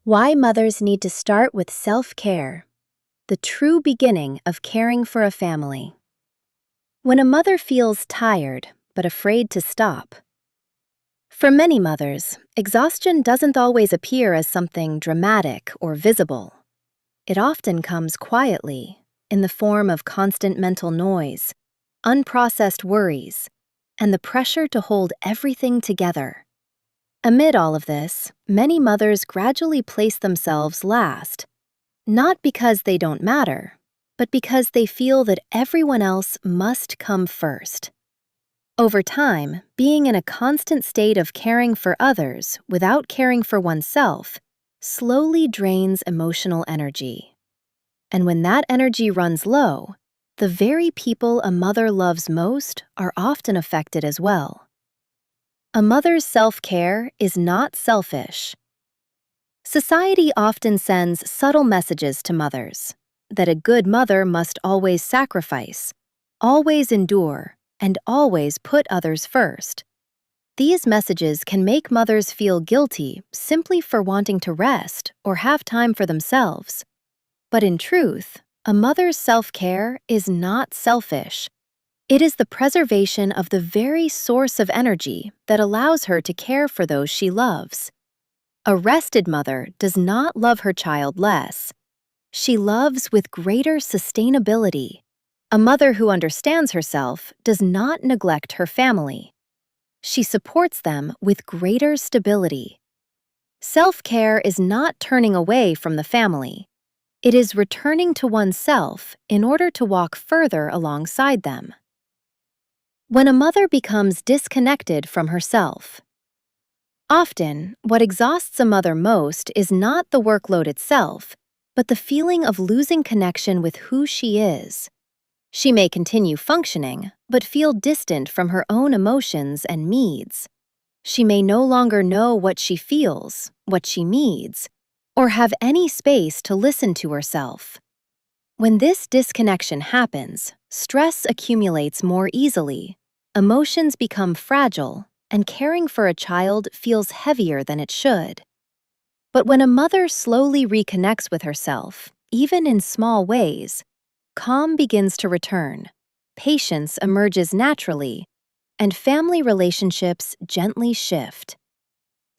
Why mothers need to start with self-care, the true beginning of caring for a family. When a mother feels tired but afraid to stop. For many mothers, exhaustion doesn't always appear as something dramatic or visible. It often comes quietly, in the form of constant mental noise, unprocessed worries, and the pressure to hold everything together. Amid all of this, many mothers gradually place themselves last, not because they don't matter, but because they feel that everyone else must come first. Over time, being in a constant state of caring for others without caring for oneself slowly drains emotional energy. And when that energy runs low, the very people a mother loves most are often affected as well. A mother's self-care is not selfish. Society often sends subtle messages to mothers that a good mother must always sacrifice, always endure, and always put others first. These messages can make mothers feel guilty simply for wanting to rest or have time for themselves. But in truth, a mother's self-care is not selfish. It is the preservation of the very source of energy that allows her to care for those she loves. A rested mother does not love her child less. She loves with greater sustainability. A mother who understands herself does not neglect her family. She supports them with greater stability. Self-care is not turning away from the family. It is returning to oneself in order to walk further alongside them. When a mother becomes disconnected from herself. Often, what exhausts a mother most is not the workload itself, but the feeling of losing connection with who she is. She may continue functioning, but feel distant from her own emotions and needs. She may no longer know what she feels, what she needs, or have any space to listen to herself. When this disconnection happens, stress accumulates more easily, emotions become fragile, and caring for a child feels heavier than it should. But when a mother slowly reconnects with herself, even in small ways, calm begins to return, patience emerges naturally, and family relationships gently shift.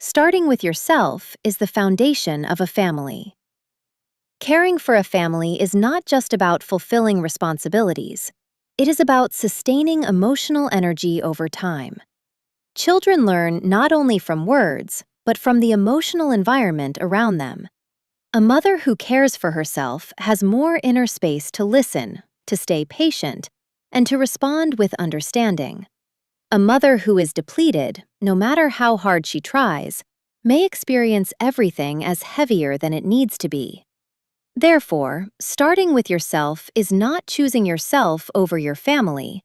Starting with yourself is the foundation of a family. Caring for a family is not just about fulfilling responsibilities. It is about sustaining emotional energy over time. Children learn not only from words, but from the emotional environment around them. A mother who cares for herself has more inner space to listen, to stay patient, and to respond with understanding. A mother who is depleted, no matter how hard she tries, may experience everything as heavier than it needs to be. Therefore, starting with yourself is not choosing yourself over your family.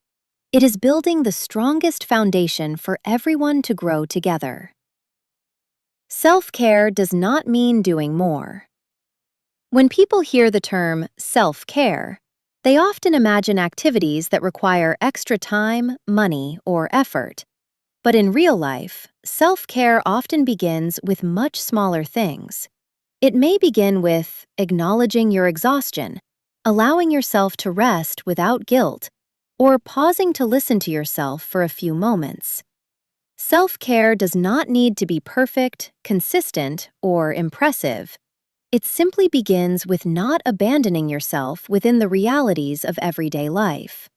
It is building the strongest foundation for everyone to grow together. Self-care does not mean doing more. When people hear the term self-care, they often imagine activities that require extra time, money, or effort. But in real life, self-care often begins with much smaller things. It may begin with acknowledging your exhaustion, allowing yourself to rest without guilt, or pausing to listen to yourself for a few moments. Self-care does not need to be perfect, consistent, or impressive. It simply begins with not abandoning yourself within the realities of everyday life.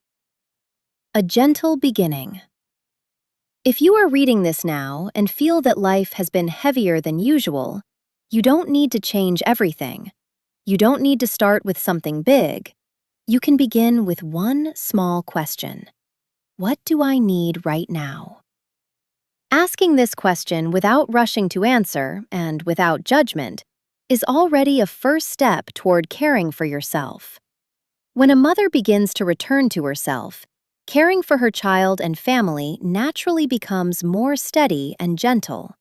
A gentle beginning. If you are reading this now and feel that life has been heavier than usual, you don't need to change everything. You don't need to start with something big. You can begin with one small question. What do I need right now? Asking this question without rushing to answer and without judgment is already a first step toward caring for yourself. When a mother begins to return to herself, caring for her child and family naturally becomes more steady and gentle.